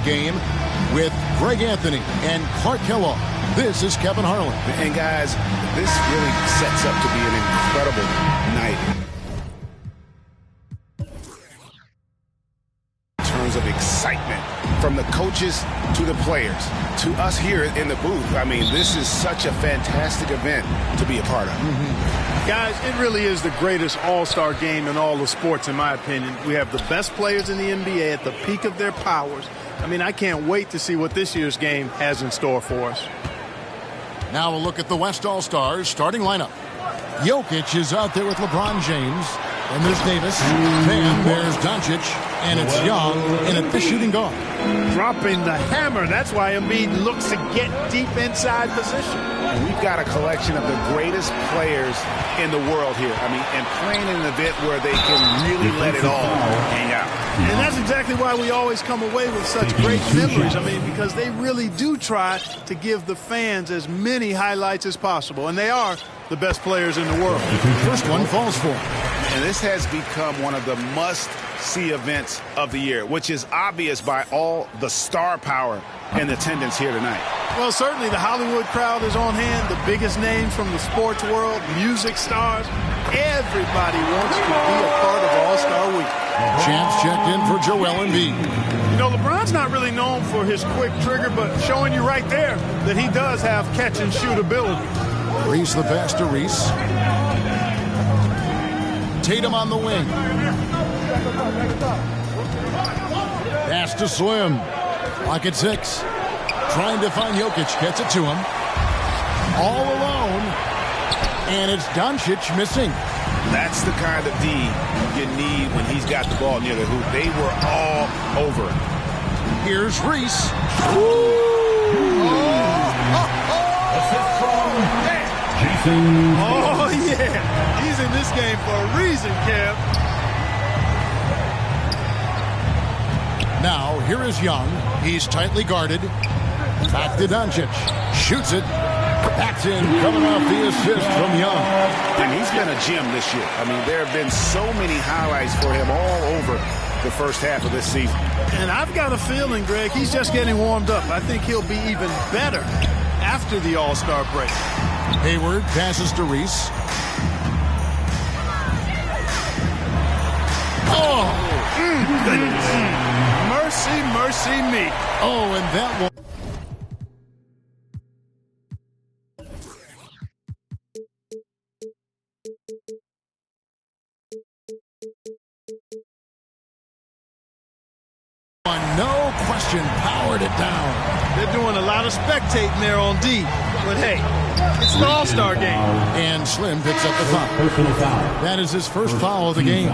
game with Greg Anthony and Clark Kellogg. This is Kevin Harlan. And guys, this really sets up to be an incredible night in terms of excitement, from the coaches to the players to us here in the booth. I mean, this is such a fantastic event to be a part of. Guys, it really is the greatest all-star game in all the sports, in my opinion. We have the best players in the NBA at the peak of their powers. I mean, I can't wait to see what this year's game has in store for us. Now a look at the West All-Stars starting lineup. Jokic is out there with LeBron James. And there's Davis. Then there's Doncic. And it's Young in at the shooting guard. Dropping the hammer. That's why Embiid looks to get deep inside position. And we've got a collection of the greatest players in the world here. I mean, and playing in an event where they can really let it all hang out. And that's exactly why we always come away with such great memories. I mean, because they really do try to give the fans as many highlights as possible. And they are the best players in the world. First one falls for. And this has become one of the must-see events of the year, which is obvious by all the star power and attendance here tonight. Well, certainly the Hollywood crowd is on hand, the biggest names from the sports world, music stars. Everybody wants to be a part of All-Star Week. Chance checked in for Joel Embiid. You know, LeBron's not really known for his quick trigger, but showing you right there that he does have catch-and-shoot ability. Reese the pass to Reese. Tatum on the wing. Pass to Slim. Clock at 6. Trying to find Jokic. Gets it to him. All alone. And it's Doncic missing. That's the kind of D you need when he's got the ball near the hoop. They were all over it. Here's Reese. Oh, yeah. He's in this game for a reason, Kev. Now, here is Young. He's tightly guarded. Back to Doncic. Shoots it. Backs in, coming off the assist from Young. And he's been a gem this year. I mean, there have been so many highlights for him all over the first half of this season. And I've got a feeling, Greg, he's just getting warmed up. I think he'll be even better after the All-Star break. Hayward passes to Reese. Oh! Mercy, mercy me. Oh, and that one. No question, powered it down. They're doing a lot of spectating there on D. But hey, it's the All-Star game. And Slim picks up the foul. That is his first foul of the game.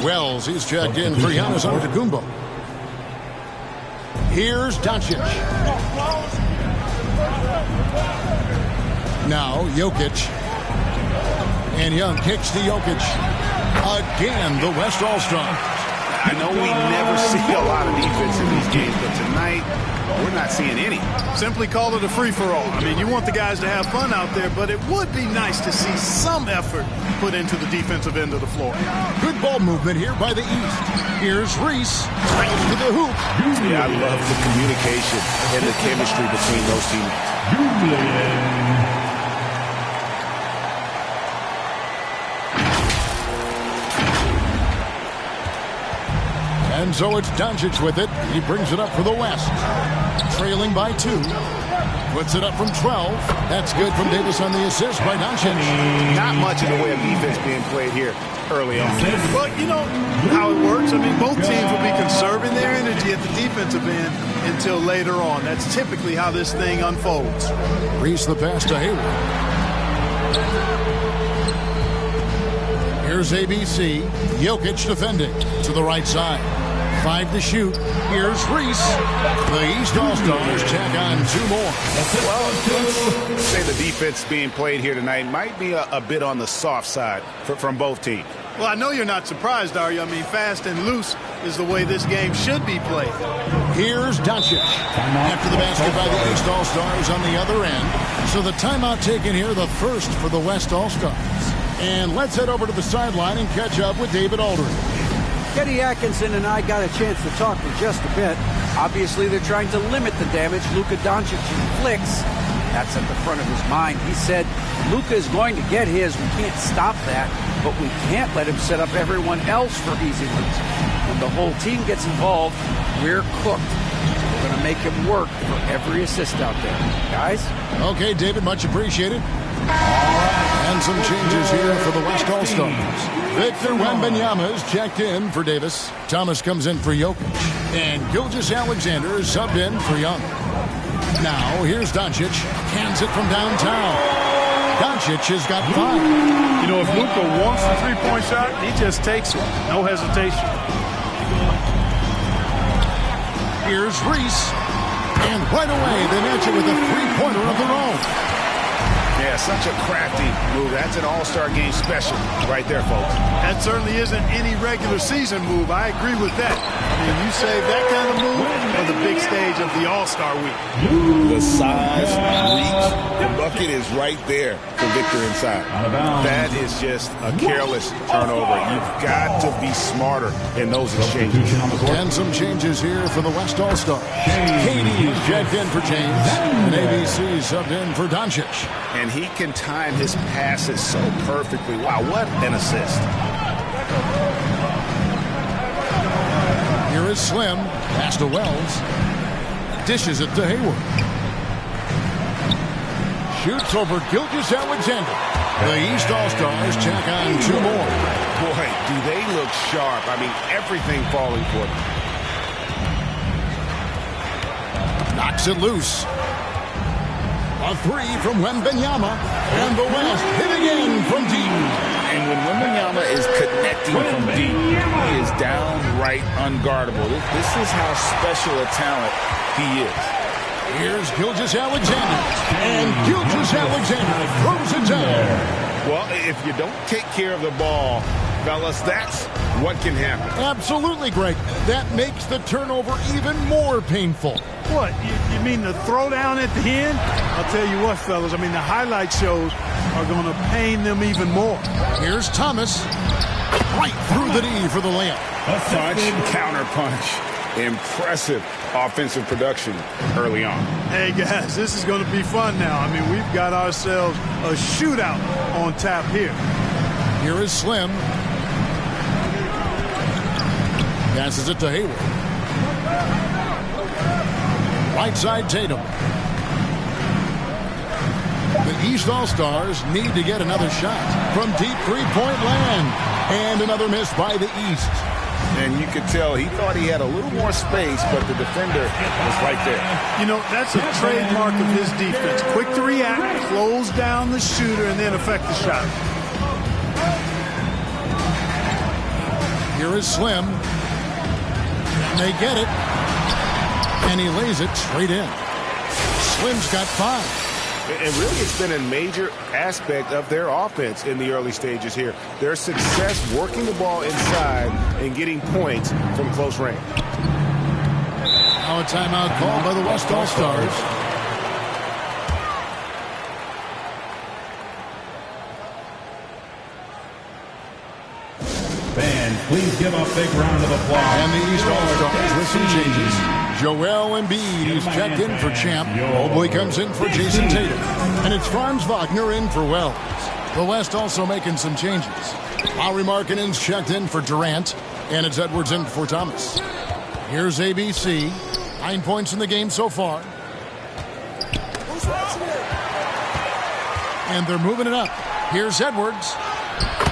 Wells, he's checked in for Giannis Antetokounmpo. Here's Doncic. Now Jokic. And Young kicks to Jokic. Again, the West All-Star. I know we never see a lot of defense in these games, but tonight we're not seeing any. Simply call it a free-for-all. I mean, you want the guys to have fun out there, but it would be nice to see some effort put into the defensive end of the floor. Good ball movement here by the East. Here's Reese. Right to the hoop. Yeah, I love the communication and the chemistry between those teams. And so it's Doncic with it. He brings it up for the West. Trailing by 2. Puts it up from 12. That's good from Davis on the assist by Doncic. Not much in the way of defense being played here early on. Well, you know how it works. I mean, both teams will be conserving their energy at the defensive end until later on. That's typically how this thing unfolds. Reese the pass to Hayward. Here's ABC. Jokic defending to the right side. 5 to shoot. Here's Reese. The East All-Stars tack on 2 more. Well, let's say the defense being played here tonight might be a bit on the soft side from both teams. Well, I know you're not surprised, are you? I mean, fast and loose is the way this game should be played. Here's Doncic. After the basket by the East All-Stars on the other end. So the timeout taken here, the first for the West All-Stars. And let's head over to the sideline and catch up with David Aldridge. Kenny Atkinson and I got a chance to talk for just a bit. Obviously, they're trying to limit the damage Luka Doncic inflicts. That's at the front of his mind. He said, Luka is going to get his. We can't stop that, but we can't let him set up everyone else for easy leads. When the whole team gets involved, we're cooked. So we're going to make him work for every assist out there. Guys? Okay, David, much appreciated. And some changes here for the West All-Stars. Victor Wembanyama is checked in for Davis. Thomas comes in for Jokic. And Gilgeous-Alexander is subbed in for Young. Now, here's Doncic. Cans it from downtown. Doncic has got 5. You know, if Luka wants the three-point shot, he just takes it. No hesitation. Here's Reese. And right away, they match it with a three-pointer of their own. Yeah, such a crafty move. That's an all-star game special right there, folks. That certainly isn't any regular season move. I agree with that. I mean, you save that kind of move for the big stage of the All-Star week. The size, reach, the bucket is right there for Victor inside. That is just a careless turnover. You've got to be smarter in those exchanges. And some changes here for the West All-Stars. KD is checked in for James. And ABC subbed in for Doncic. And he can time his passes so perfectly. Wow, what an assist. Here is Slim. Pass to Wells. Dishes it to Hayward. Shoots over Gilgeous-Alexander. The East All-Stars check on 2 more. Boy, do they look sharp. I mean, everything falling for them. Knocks it loose. A 3 from Wembanyama. And the West hit again from deep. And when Wembanyama is connecting from deep, he is downright unguardable. This is how special a talent he is. Here's Gilgeous-Alexander. And Gilgeous-Alexander throws it down. Well, if you don't take care of the ball, fellas, that's what can happen. Absolutely, Greg. That makes the turnover even more painful. What, you mean the throwdown at the end? I'll tell you what, fellas, I mean, the highlight shows are going to pain them even more. Here's Thomas. Right through the knee for the layup. Punch, counter punch. Impressive offensive production early on. Hey, guys, this is going to be fun now. I mean, we've got ourselves a shootout on tap here. Here is Slim. Passes it to Hayward. Right side Tatum. The East All-Stars need to get another shot from deep three-point land. And another miss by the East. And you could tell he thought he had a little more space, but the defender was right there. You know, that's a trademark of his defense. Quick to react, close down the shooter, and then affect the shot. Here is Slim. And they get it. And he lays it straight in. Slim's got 5. And really, it's been a major aspect of their offense in the early stages here. Their success working the ball inside and getting points from close range. Now a timeout called by the West All-Stars. Fans, please give a big round of applause. And the East All-Stars with some changes. Joel Embiid is checked in for Champ. Mobley comes in for Jason Tatum. And it's Franz Wagner in for Wells. The West also making some changes. Lauri Markkanen's checked in for Durant. And it's Edwards in for Thomas. Here's ABC. 9 points in the game so far. And they're moving it up. Here's Edwards.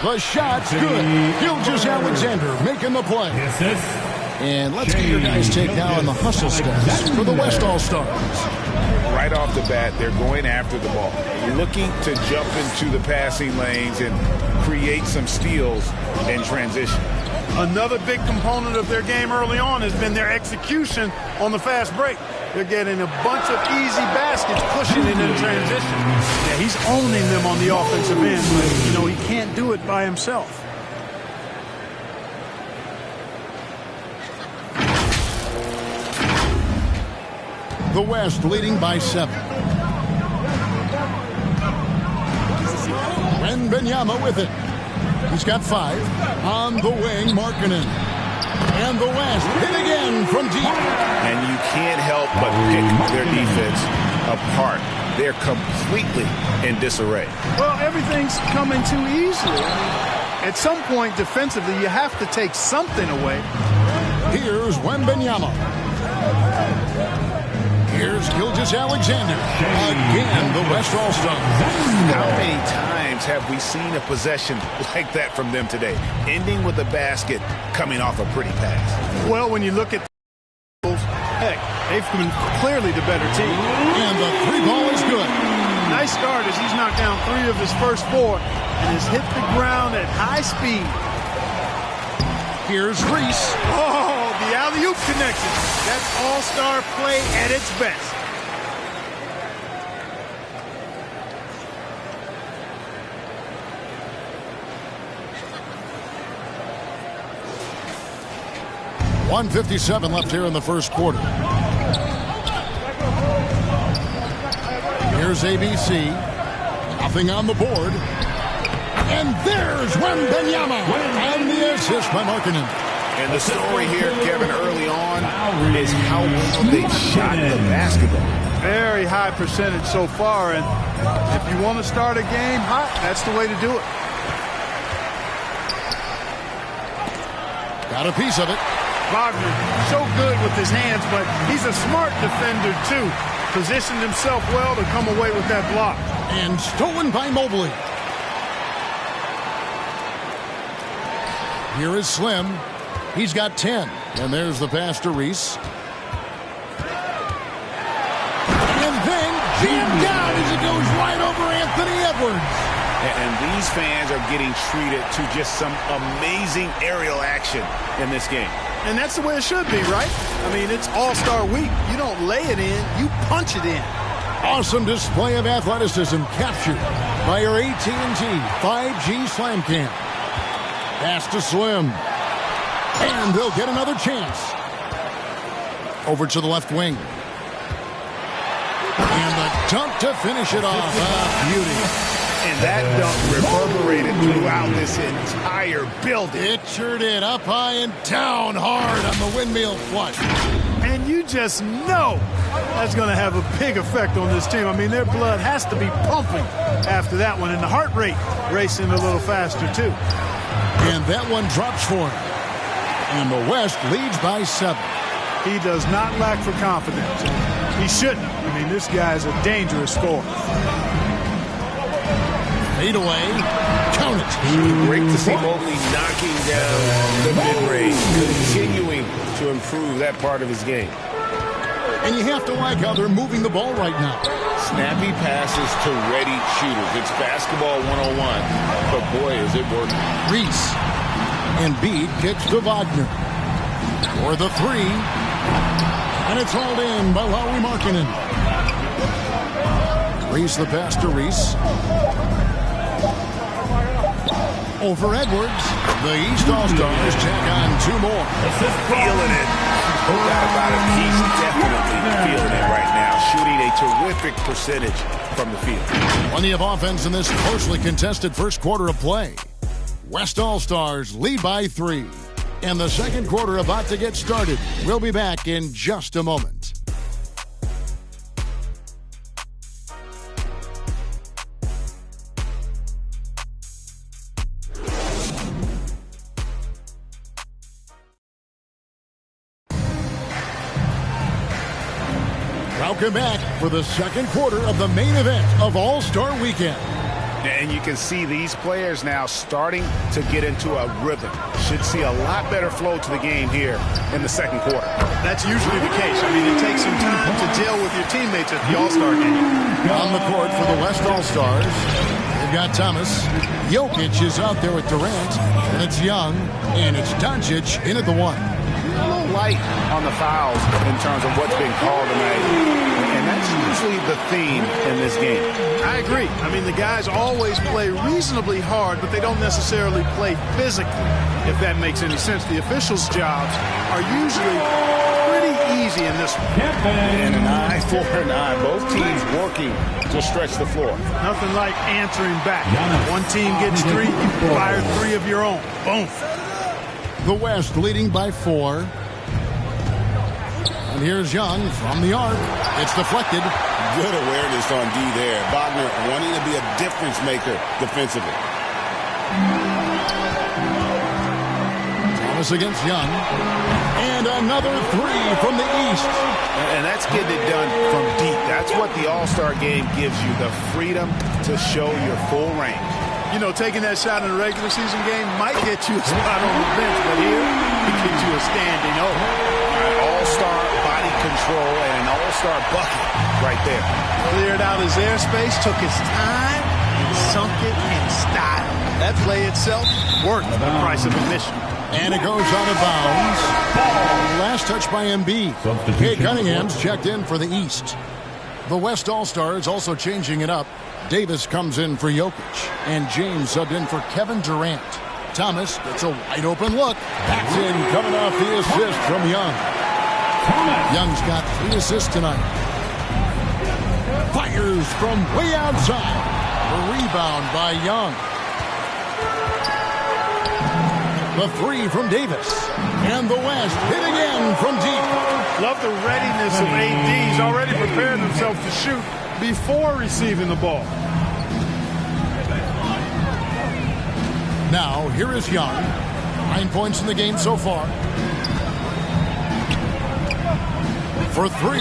The shot's good. Gilgeous-Alexander making the play. And let's get your guys' take now on the hustle stats for the West All-Stars. Right off the bat, they're going after the ball, looking to jump into the passing lanes and create some steals in transition. Another big component of their game early on has been their execution on the fast break. They're getting a bunch of easy baskets, pushing it in transition. Yeah, he's owning them on the offensive end, but, you know, he can't do it by himself. The West leading by 7. Wembanyama with it. He's got 5. On the wing, Markkanen. And the West hit again from deep. And you can't help but pick their defense apart. They're completely in disarray. Well, everything's coming too easily. At some point, defensively, you have to take something away. Here's Wembanyama. Here's Gilgeous-Alexander. Again, the West All-Star. How many times have we seen a possession like that from them today, ending with a basket coming off a pretty pass? Well, when you look at the heck, they've been clearly the better team. And the three ball is good. Nice start as he's knocked down 3 of his first 4 and has hit the ground at high speed. Here's Reese. Oh, the alley-oop connection. That's all-star play at its best. .157 left here in the first quarter. Here's ABC. Nothing on the board. And there's Wembanyama. And the assist by Markkanen. And the story here, Kevin, early on is how well they shot the basketball. Very high percentage so far. And if you want to start a game hot, that's the way to do it. Got a piece of it. Wagner, so good with his hands, but he's a smart defender, too. Positioned himself well to come away with that block. And stolen by Mobley. Here is Slim. He's got 10. And there's the pass to Reese. And then jammed down as it goes right over Anthony Edwards. And these fans are getting treated to just some amazing aerial action in this game. And that's the way it should be, right? I mean, it's All-Star Week. You don't lay it in, you punch it in. Awesome display of athleticism captured by your AT&T 5G Slam Cam. Pass to Slim. And they'll get another chance. Over to the left wing. And the dunk to finish it off. Beauty. And that dunk reverberated throughout this entire building. It sure did. Up high and down hard on the windmill flush. And you just know that's going to have a big effect on this team. I mean, their blood has to be pumping after that one. And the heart rate racing a little faster, too. And that one drops for him. And the West leads by 7. He does not lack for confidence. He shouldn't. I mean, this guy's a dangerous scorer. Fade away. Count it. Great to see Mobley knocking down the mid-range, continuing to improve that part of his game. And you have to like how they're moving the ball right now. Snappy passes to ready shooters. It's basketball 101, but boy, is it working. Reese. And Embiid kicks to Wagner. For the 3. And it's hauled in by Lauri Markkanen. Reese the pass to Reese. Over Edwards. The East All-Stars tack on 2 more. Feeling it. No doubt about it. He's definitely feeling it right now. Shooting a terrific percentage from the field. Plenty of offense in this closely contested first quarter of play. West All-Stars lead by 3. And the second quarter about to get started. We'll be back in just a moment. Welcome back for the second quarter of the main event of All-Star Weekend. And you can see these players now starting to get into a rhythm. Should see a lot better flow to the game here in the second quarter. That's usually the case. I mean, it takes some time to gel with your teammates at the All-Star game. On the court for the West All-Stars, they've got Thomas. Jokic is out there with Durant. And it's Young. And it's Doncic in at the 1. A little light on the fouls in terms of what's been called tonight. And that's usually the theme in this game. I agree. I mean, the guys always play reasonably hard, but they don't necessarily play physically, if that makes any sense. The officials' jobs are usually pretty easy in this one. And an eye for an eye. Both teams working to stretch the floor. Nothing like answering back. One team gets 3, you fire 3 of your own. Boom. The West leading by 4. And here's Young from the arc. It's deflected. Good awareness on D there. Wagner wanting to be a difference maker defensively. Thomas against Young. And another 3 from the East. And that's getting it done from deep. That's what the All-Star game gives you, the freedom to show your full range. You know, taking that shot in a regular season game might get you a spot on the bench, but here, it gets you a standing O. All-Star body control and an all-star bucket right there. Cleared out his airspace, took his time, and sunk it in style. That play itself worth the price of admission. And it goes out of bounds. Last touch by Embiid. Kate Cunningham's checked in for the East. The West All-Stars also changing it up. Davis comes in for Jokic. And James subbed in for Kevin Durant. Thomas gets a wide open look. Backs in, coming off the assist from Young. Young's got 3 assists tonight. Fires from way outside. A rebound by Young. The 3 from Davis. And the West hit again from deep. Love the readiness of AD. He's already prepared himself to shoot before receiving the ball. Now, here is Young. 9 points in the game so far. For 3,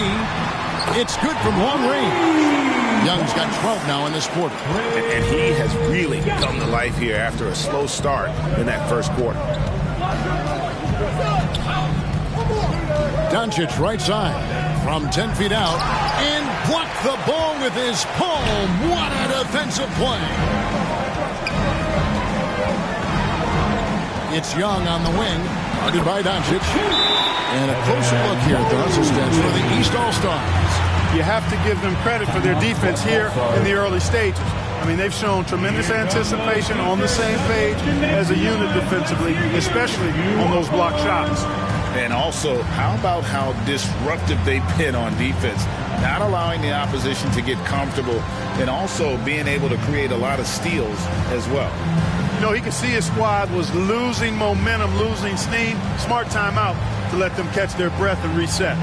it's good from long range. Young's got 12 now in this quarter. And he has really come to life here after a slow start in that first quarter. Doncic right side from 10 feet out and blocked the ball with his palm. What a defensive play. It's Young on the wing, guarded by Doncic. And a closer look here at the assistants for the East All-Stars. You have to give them credit for their defense here in the early stages. I mean, they've shown tremendous anticipation, on the same page as a unit defensively, especially on those block shots. And also, how about how disruptive they've been on defense? Not allowing the opposition to get comfortable and also being able to create a lot of steals as well. You know, he could see his squad was losing momentum, losing steam. Smart timeout to let them catch their breath and reset.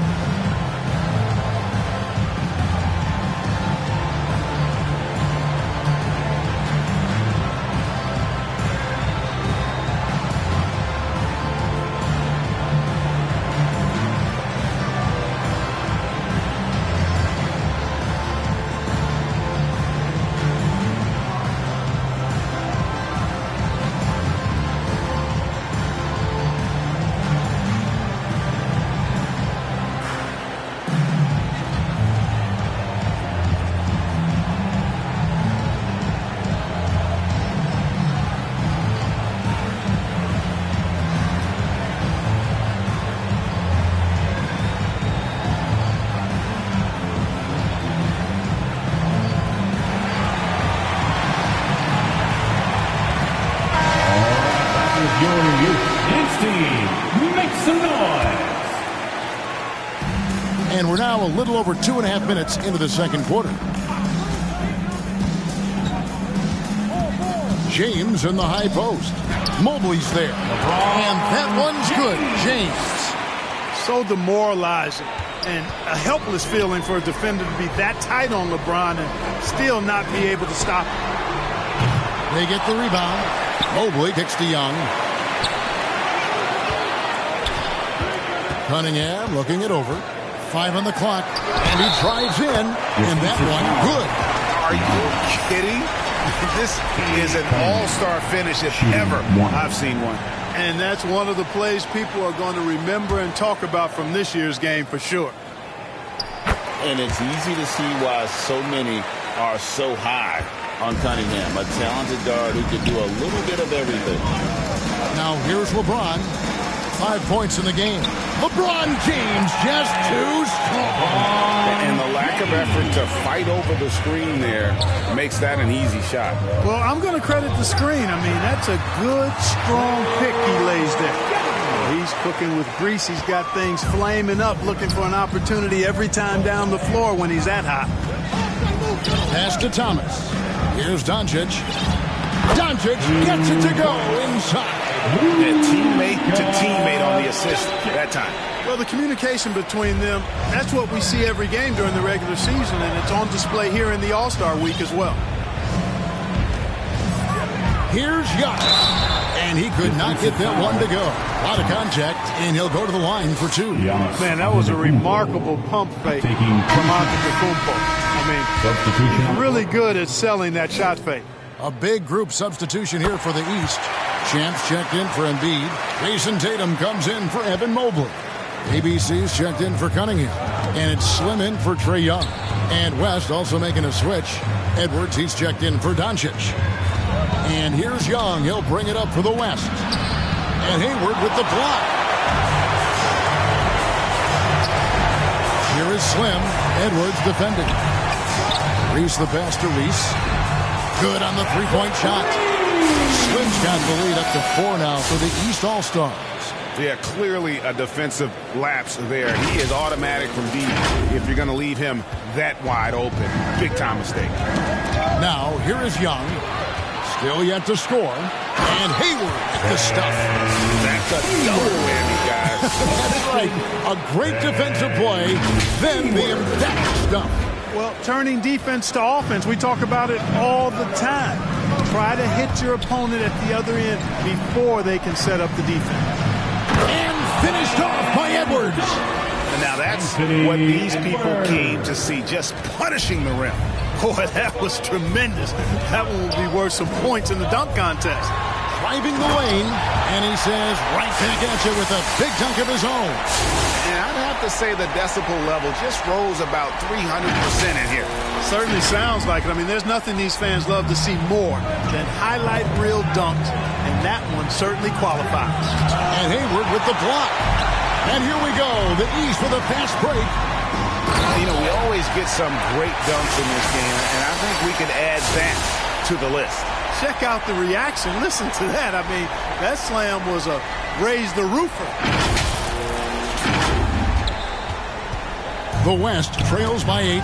And we're now a little over 2.5 minutes into the second quarter. James in the high post. Mobley's there. And that one's good. James. So demoralizing and a helpless feeling for a defender to be that tight on LeBron and still not be able to stop him. They get the rebound. Mobley kicks to Young. Cunningham looking it over. 5 on the clock. And he drives in. And that one, good. Are you kidding? This is an all-star finish if ever I've seen one. And that's one of the plays people are going to remember and talk about from this year's game for sure. And it's easy to see why so many are so high on Cunningham, a talented guard who can do a little bit of everything. Now here's LeBron. 5 points in the game. LeBron James just too strong. And the lack of effort to fight over the screen there makes that an easy shot. Well, I'm going to credit the screen. I mean, that's a good, strong pick he lays there. He's cooking with grease. He's got things flaming up, looking for an opportunity every time down the floor when he's that hot. Pass to Thomas. Here's Doncic. Doncic gets it to go inside. And teammate to teammate on the assist that time. Well, the communication between them, that's what we see every game during the regular season, and it's on display here in the All-Star week as well. Here's Young, and he could not get that one to go. A lot of contact, and he'll go to the line for two. Man, that was a remarkable pump fake from Antetokounmpo. I mean, really good at selling that shot fake. A big group substitution here for the East. Champs checked in for Embiid. Jason Tatum comes in for Evan Mobley. ABC's checked in for Cunningham. And it's Slim in for Trae Young. And West also making a switch. Edwards, he's checked in for Doncic. And here's Young. He'll bring it up for the West. And Hayward with the block. Here is Slim. Edwards defending. Reese the pass to Reese. Good on the three-point shot. Slim's got the lead up to 4 now for the East All-Stars. Yeah, clearly a defensive lapse there. He is automatic from deep if you're going to leave him that wide open. Big-time mistake. Now, here is Young. Still yet to score. And Hayward at the stuff. That's a double whammy, guys. That's right. A great defensive play, then the emphatic stuff. Well, turning defense to offense, we talk about it all the time. Try to hit your opponent at the other end before they can set up the defense. And finished off by Edwards. And now that's what these people came to see, just punishing the rim. Boy, that was tremendous. That one will be worth some points in the dunk contest. Driving the lane, and he says right back at you with a big dunk of his own. And I'd have to say the decibel level just rose about 300% in here. Certainly sounds like it. I mean, there's nothing these fans love to see more than highlight reel dunks, and that one certainly qualifies. And Hayward with the block. And here we go, the East with a fast break. You know, we always get some great dunks in this game, and I think we can add that to the list. Check out the reaction. Listen to that. I mean, that slam was a raise the roofer. The West trails by 8.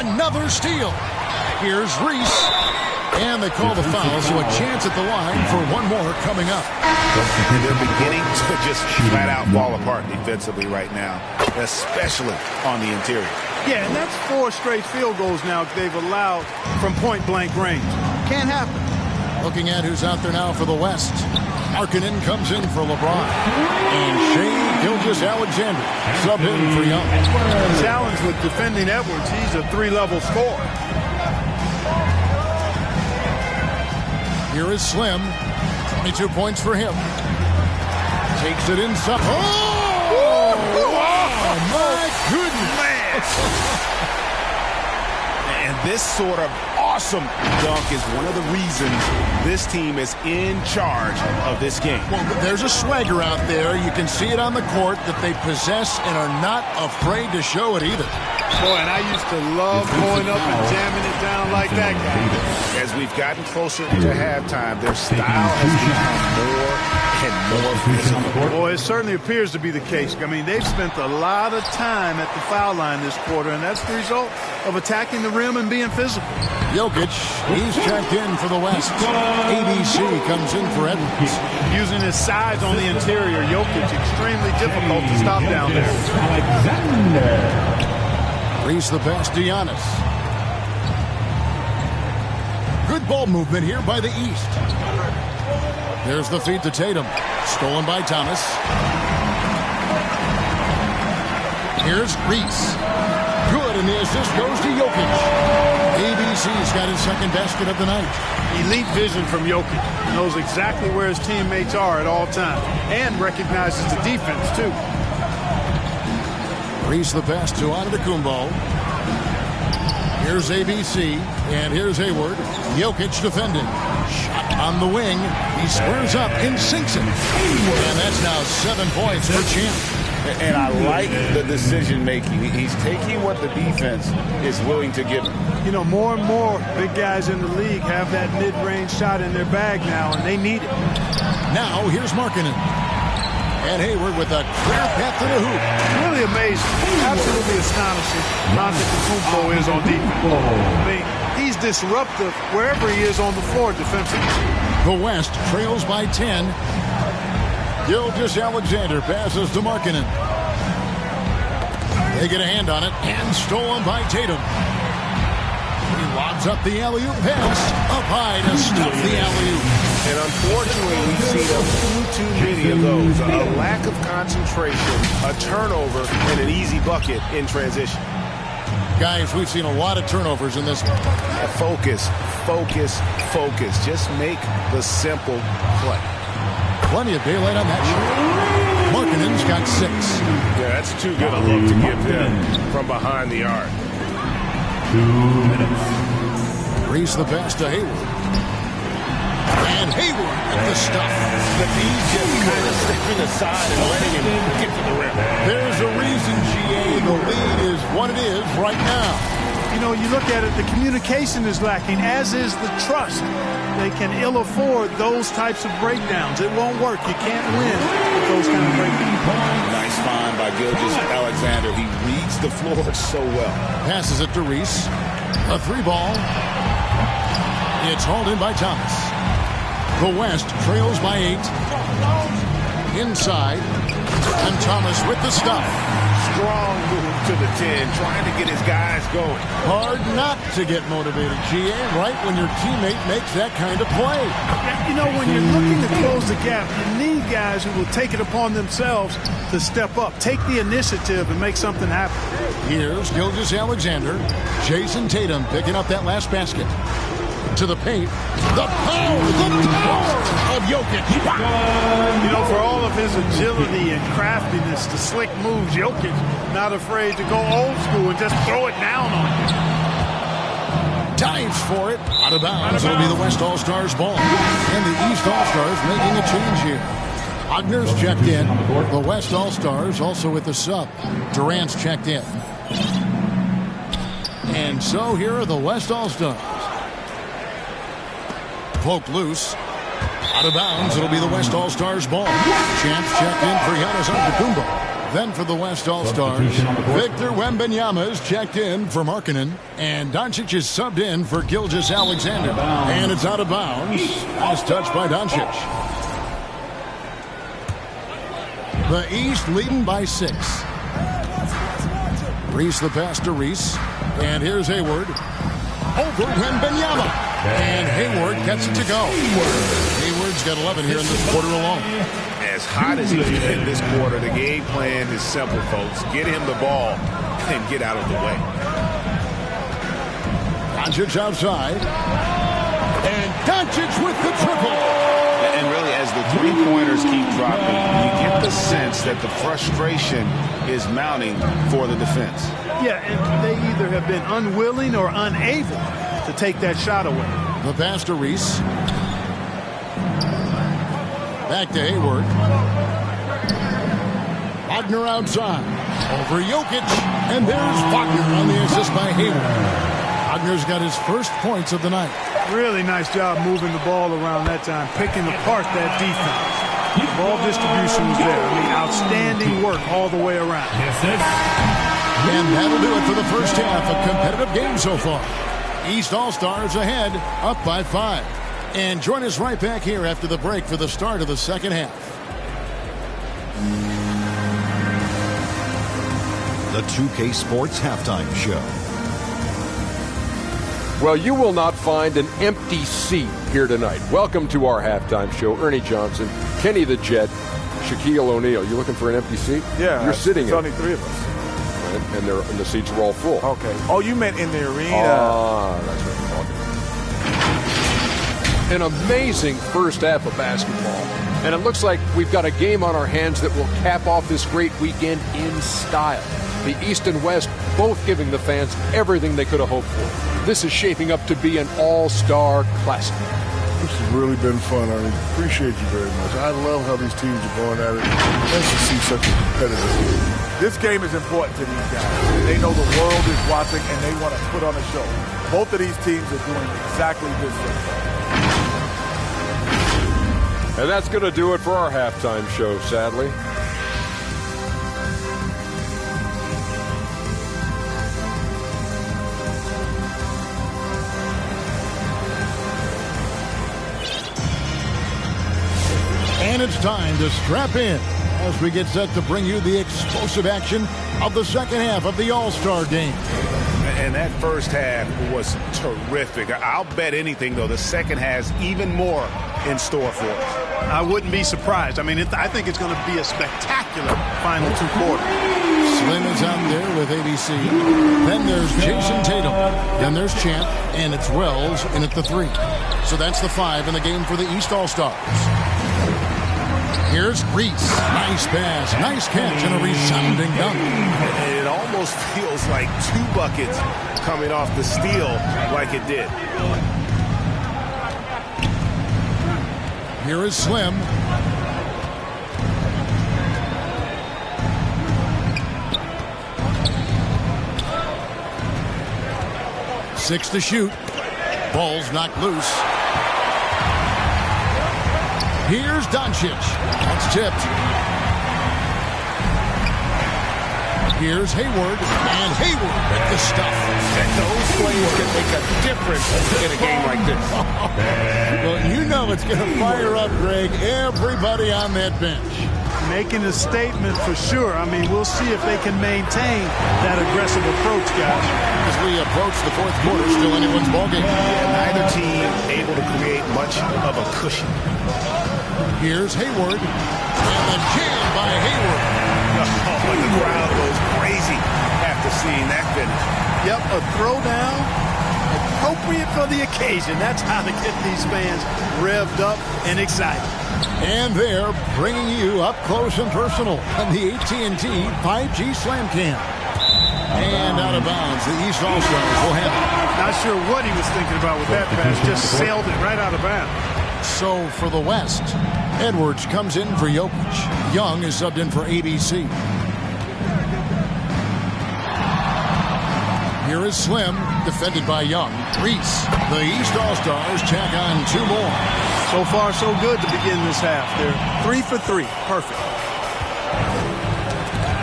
Another steal. Here's Reese. And they call the foul, so a chance at the line for one more coming up. They're beginning to just flat out fall apart defensively right now, especially on the interior. Yeah, and that's 4 straight field goals now they've allowed from point-blank range. Can't happen. Looking at who's out there now for the West. Markkanen comes in for LeBron. And Shea Gilgeous-Alexander sub in for Young. Challenge with defending Edwards. He's a 3-level scorer. Here is Slim. 22 points for him. Takes it inside. Oh! Oh my goodness! And this sort of awesome dunk is one of the reasons this team is in charge of this game. Well, there's a swagger out there. You can see it on the court that they possess and are not afraid to show it either. Boy, and I used to love going up and jamming it down like that guy. As we've gotten closer to halftime, their style has become more and more physical. Boy, it certainly appears to be the case. I mean, they've spent a lot of time at the foul line this quarter, and that's the result of attacking the rim and being physical. Jokic, he's checked in for the West. ABC comes in for Edwards. Using his size on the interior, Jokic extremely difficult to stop down there. Reese the pass to Giannis. Good ball movement here by the East. There's the feed to Tatum. Stolen by Thomas. Here's Reese. Good, and the assist goes to Jokic. ABC's got his second basket of the night. Elite vision from Jokic. Knows exactly where his teammates are at all times. And recognizes the defense, too. Reese the pass to Antetokounmpo. Here's ABC, and here's Hayward. Jokic defending. Shot on the wing. He squares up and sinks it. And that's now 7 points for Champ. And I like the decision-making. He's taking what the defense is willing to give him. You know, more and more big guys in the league have that mid-range shot in their bag now, and they need it. Now, here's Markkanen. And Hayward with a clear path to the hoop. Really amazing. Absolutely astonishing. Antetokounmpo is on defense. I mean, he's disruptive wherever he is on the floor defensively. The West trails by 10. Gilgeous-Alexander passes to Markkanen. They get a hand on it, and stolen by Tatum. He lobs up the alley-oop pass, up high to stuff the alley-oop. And unfortunately, we've seen a few too many of those. A lack of concentration, a turnover, and an easy bucket in transition. Guys, we've seen a lot of turnovers in this one. Focus, focus, focus. Just make the simple play. Plenty of daylight on that shot. Markkanen's got 6. Yeah, that's too good a look to give him from behind the arc. 2 minutes. Reese the pass to Hayward. And Hayward with the stuff. The D's just kind of stepping aside and letting him get to the rim. There's a reason, GA. The lead is what it is right now. You know, you look at it, the communication is lacking, as is the trust. They can ill afford those types of breakdowns. It won't work. You can't win with those kind of breakdowns. Nice find by Gilgeous-Alexander. He reads the floor so well. Passes it to Reese. A 3-ball. It's hauled in by Thomas. The West trails by 8. Inside. And Thomas with the stuff. Strong move to the 10, trying to get his guys going. Hard not to get motivated, GA, right when your teammate makes that kind of play. You know, when you're looking to close the gap, you need guys who will take it upon themselves to step up, take the initiative, and make something happen. Here's Gilgeous-Alexander. Jason Tatum picking up that last basket. To the paint. The power of Jokic. You know, for all of his agility and craftiness, the slick moves, Jokic not afraid to go old school and just throw it down on you. Dives for it. Out of bounds. It'll be the West All-Stars ball. And the East All-Stars making a change here. Wagner's checked in. The West All-Stars also with the sub. Durant's checked in. And so here are the West All-Stars. Poke loose. Out of bounds, it'll be the West All-Stars ball. Champs checked in for Giannis Antetokounmpo. Then for the West All-Stars, Victor Wembanyama is checked in for Markkanen. And Doncic is subbed in for Gilgeous-Alexander. And it's out of bounds. Nice touch by Doncic. The East leading by 6. Reese the pass to Reese. And here's Hayward. Over Wembanyama. And Hayward gets it to go. Hayward's got 11 here in this quarter alone. As hot as he's been this quarter, the game plan is simple, folks. Get him the ball and get out of the way. Doncic outside. And Doncic with the triple. And really, as the three-pointers keep dropping, you get the sense that the frustration is mounting for the defense. Yeah, and they either have been unwilling or unable to take that shot away. The pass to Reese. Back to Hayward. Wagner outside. Over Jokic. And there's Wagner on the assist by Hayward. Wagner's got his first points of the night. Really nice job moving the ball around that time, picking apart that defense. The ball distribution was there. I mean, outstanding work all the way around. And that'll do it for the first half. A competitive game so far. East All-Stars ahead, up by 5. And join us right back here after the break for the start of the second half. The 2K Sports Halftime Show. Well, you will not find an empty seat here tonight. Welcome to our halftime show. Ernie Johnson, Kenny the Jet, Shaquille O'Neal. You looking for an empty seat? Yeah. You're sitting in. in. Only 3 of us. And the seats are all full. Okay. Oh, you meant in the arena. That's what I'm talking about. An amazing first half of basketball. And it looks like we've got a game on our hands that will cap off this great weekend in style. The East and West both giving the fans everything they could have hoped for. This is shaping up to be an all-star classic. This has really been fun. I appreciate you very much. I love how these teams are going at it. Nice to see such a competitive game. This game is important to these guys. They know the world is watching, and they want to put on a show. Both of these teams are doing exactly this thing. And that's going to do it for our halftime show, sadly. And it's time to strap in as we get set to bring you the explosive action of the second half of the All-Star game. And that first half was terrific. I'll bet anything, though, the second has even more in store for us. I wouldn't be surprised. I mean, I think it's going to be a spectacular final 2 quarters. Slim is out there with ABC. Then there's Jason Tatum. Then there's Champ. And it's Wells in at the 3. So that's the 5 in the game for the East All-Stars. Here's Reese. Nice pass, nice catch, and a resounding dunk. It almost feels like 2 buckets coming off the steal like it did. Here is Slim. Six to shoot. Ball's knocked loose. Here's Doncic. That's tipped. Here's Hayward. And Hayward with the stuff. Those plays can make a difference in a game like this. Well, you know it's going to fire up, Greg, everybody on that bench. Making a statement for sure. I mean, we'll see if they can maintain that aggressive approach, guys. As we approach the 4th quarter, still anyone's ballgame. Neither team able to create much of a cushion. Here's Hayward. And the jam by Hayward. Oh, and the crowd goes crazy after seeing that finish. Yep, a throwdown appropriate for the occasion. That's how to get these fans revved up and excited. And they're bringing you up close and personal on the AT&T 5G Slam Cam. And out of bounds, the East All-Stars will have it. Not sure what he was thinking about with that pass. Just sailed it right out of bounds. So for the West, Edwards comes in for Jokic. Young is subbed in for ABC. Here is Slim, defended by Young. Reese, the East All-Stars tack on 2 more. So far, so good to begin this half. They're 3 for 3. Perfect.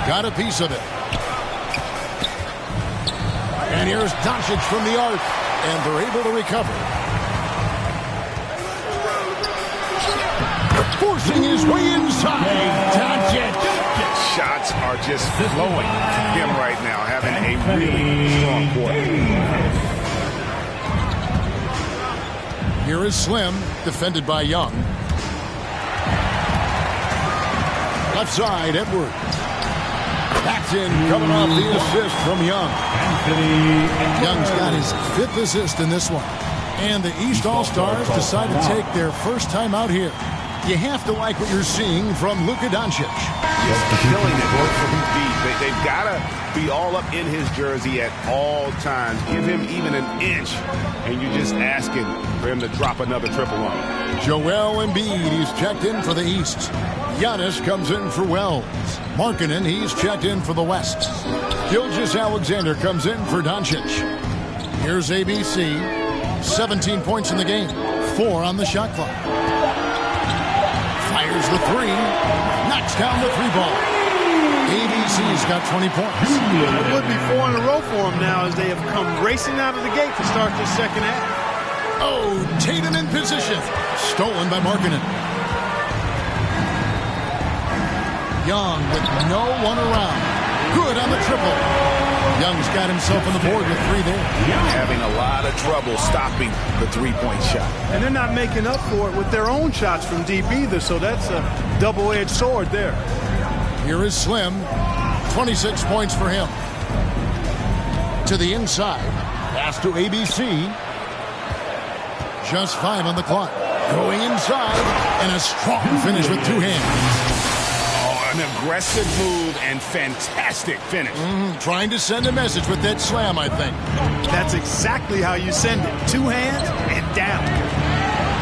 Got a piece of it. And here's Doncic from the arc. And they're able to recover. Forcing his way inside. Doncic. Shots are just flowing to him right now, having a really strong quarter. Here is Slim, defended by Young. Left side, Edwards. That's in, coming off the assist from Young. Young's got his 5th assist in this one. And the East All-Stars decide to take their first time out here. You have to like what you're seeing from Luka Doncic. Just killing it from deep. They've got to be all up in his jersey at all times. Give him even an inch, and you're just asking for him to drop another triple on him. Joel Embiid, he's checked in for the East. Giannis comes in for Wells. Markkanen, he's checked in for the West. Gilgeous-Alexander comes in for Doncic. Here's ABC. 17 points in the game. 4 on the shot clock. Fires the 3. Knocks down the 3-ball. ABC's got 20 points. It would be 4 in a row for them now as they have come racing out of the gate to start this second half. Oh, Tatum in position. Stolen by Markkanen. Young with no one around. Good on the triple. Young's got himself on the board with 3 there. Having a lot of trouble stopping the 3-point shot. And they're not making up for it with their own shots from deep either, so that's a double-edged sword there. Here is Slim. 26 points for him. To the inside. Pass to ABC. Just 5 on the clock. Going inside. And a strong finish with 2 hands. An aggressive move and fantastic finish. Trying to send a message with that slam, I think. That's exactly how you send it. 2 hands and down.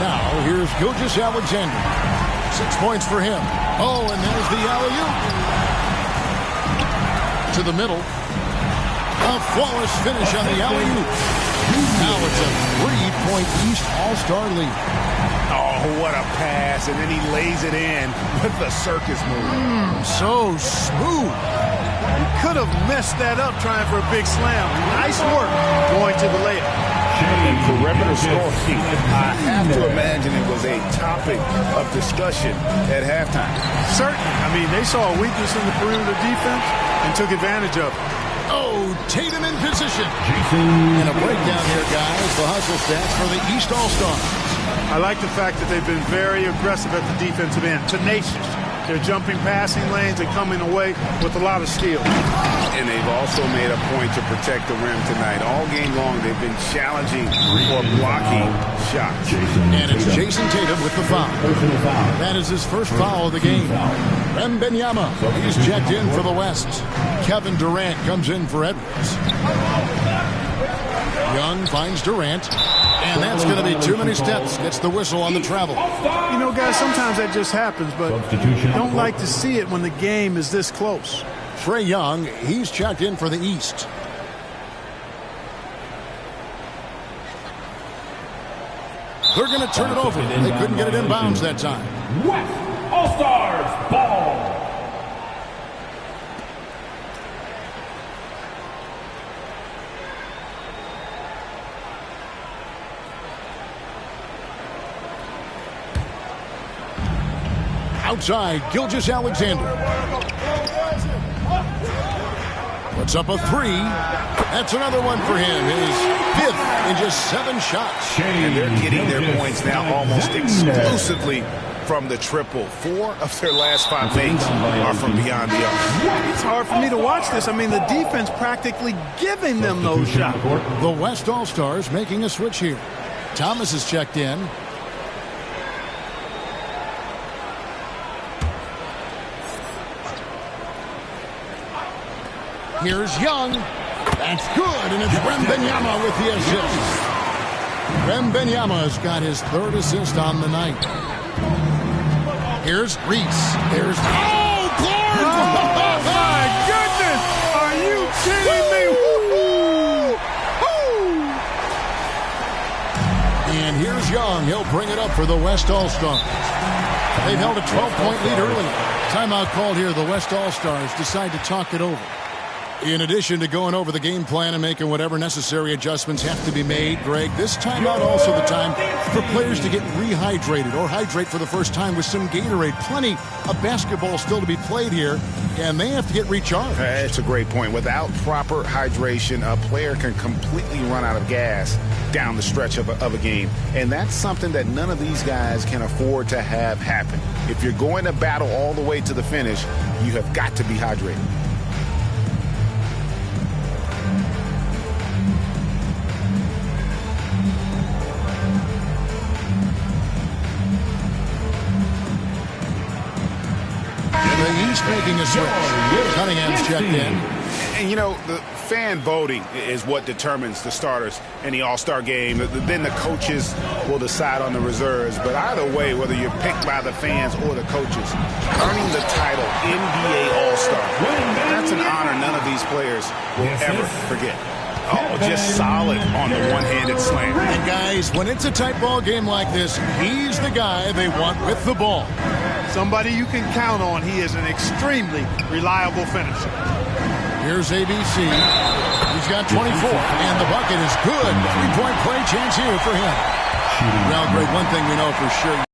Now, here's Gilgeous-Alexander. 6 points for him. Oh, and there's the alley-oop. To the middle. A flawless finish on the alley-oop. Now it's a 3-point East All-Star lead. Oh, what a pass. And then he lays it in with the circus move. So smooth. You could have messed that up trying for a big slam. Nice work going to the layup. and perimeter scoring. I have to imagine it was a topic of discussion at halftime. Certainly. I mean, they saw a weakness in the perimeter defense and took advantage of it. Oh, Tatum in position. And a breakdown here, guys. The hustle stats for the East All-Stars. I like the fact that they've been very aggressive at the defensive end, tenacious. They're jumping passing lanes and coming away with a lot of steals. And they've also made a point to protect the rim tonight. All game long, they've been challenging or blocking shots. And it's Jason Tatum with the foul. That is his first foul of the game. Wembanyama, he's checked in for the West. Kevin Durant comes in for Edwards. Young finds Durant. And that's going to be too many steps. Gets the whistle on the travel. You know, guys, sometimes that just happens, but don't like to see it when the game is this close. Trae Young, he's checked in for the East. They're going to turn it over. They couldn't get it in bounds that time. West All-Stars ball. Outside, Gilgeous-Alexander. Puts up a three. That's another one for him. His fifth in just 7 shots. And they're getting their points now almost exclusively from the triple. 4 of their last 5 makes are from beyond the arc. It's hard for me to watch this. I mean, the defense practically giving them those shots. The West All-Stars making a switch here. Thomas is checked in. Here's Young. That's good, and it's Wembanyama with the assist. Wembanyama's got his 3rd assist on the night. Here's Reese. There's... Oh, Clark! Oh, my goodness! Are you kidding me? And here's Young. He'll bring it up for the West All-Stars. They've held a 12-point lead early. Timeout called here. The West All-Stars decide to talk it over. In addition to going over the game plan and making whatever necessary adjustments have to be made, Greg, this timeout also the time for players to get rehydrated or hydrate for the first time with some Gatorade. Plenty of basketball still to be played here, and they have to get recharged. That's a great point. Without proper hydration, a player can completely run out of gas down the stretch of a game. And that's something that none of these guys can afford to have happen. If you're going to battle all the way to the finish, you have got to be hydrated. The East making a switch. Cunningham's checked in. And, you know, the fan voting is what determines the starters in the All-Star game. Then the coaches will decide on the reserves. But either way, whether you're picked by the fans or the coaches, earning the title NBA All-Star, that's an honor none of these players will ever forget. Oh, just solid on the one-handed slam. And, guys, when it's a tight ball game like this, he's the guy they want with the ball. Somebody you can count on. He is an extremely reliable finisher. Here's ABC. He's got 24, and the bucket is good. 3-point play chance here for him. Well, Greg, one thing we know for sure,